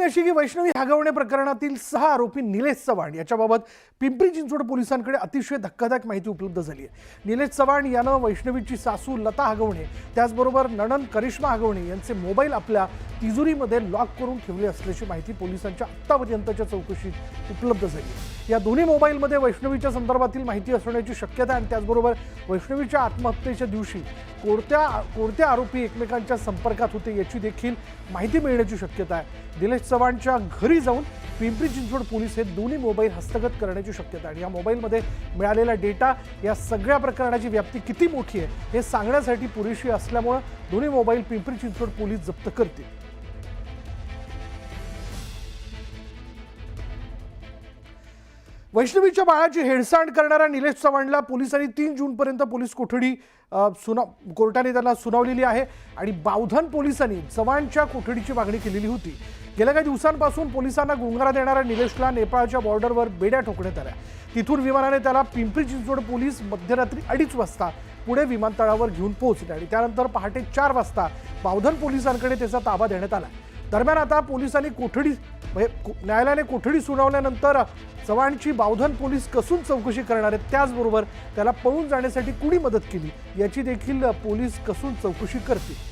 बातमी अशी की वैष्णवी हगवणे प्रकरणातील 6 आरोपी निलेश चव्हाण याच्याबाबत पिंपरी चिंचवड पोलिसांकडे अतिशय धक्कादायक माहिती उपलब्ध झाली आहे। निलेश चव्हाण यानं वैष्णवीची सासू लता हगवणे त्याचबरोबर नणंद करिश्मा हगवणे यांचे मोबाईल आपल्या तिजोरीमध्ये लॉक करून ठेवले असल्याची माहिती पोलिसांच्या आत्तापर्यंतच्या चौकशीत उपलब्ध झाली। या दोन्ही मोबाईलमध्ये वैष्णवीच्या संदर्भातील माहिती असण्याची शक्यता आणि त्याचबरोबर वैष्णवीच्या आत्महत्येच्या दिवशी कोणत्या आरोपी एकमेकांच्या संपर्कात होते याची देखील माहिती मिळण्याची शक्यता आहे। निलेश चव्हाणच्या घरी जाऊन पिंपरी चिंचवड पोलीस हे दोन्ही मोबाईल हस्तगत करण्याची शक्यता आहे। या मोबाईलमध्ये मिळालेला डेटा या सगळ्या प्रकरणाची व्याप्ती किती मोठी आहे हे सांगण्यासाठी पुरेशी असल्यामुळे दोन्ही मोबाईल पिंपरी चिंचवड पोलीस जप्त करतील। वैष्णवीच्या बाळाची हेळसांड करणाऱ्या निलेश चव्हाणला पोलिसांनी 3 जूनपर्यंत पोलीस कोठडी कोर्टाने त्याला सुनावलेली आहे आणि बावधन पोलिसांनी चव्हाणच्या कोठडीची मागणी केलेली होती। गेल्या काही दिवसांपासून पोलिसांना गुंगारा देणाऱ्या निलेशला नेपाळच्या बॉर्डरवर बेड्या ठोकण्यात आल्या। तिथून विमानाने त्याला पिंपरी चिंचवड पोलीस मध्यरात्री 2:30 वाजता पुणे विमानतळावर घेऊन पोहोचले आणि त्यानंतर पहाटे 4 वाजता बावधन पोलिसांकडे त्याचा ताबा देण्यात आला। दरम्यान आता पोलिसांनी न्यायालयाने कोठडी सुनावल्यानंतर चव्हाणची बावधन पोलीस कसून चौकशी करणार आहेत। त्याचबरोबर त्याला पळून जाण्यासाठी कुणी मदत केली याची देखील पोलीस कसून चौकशी करतील।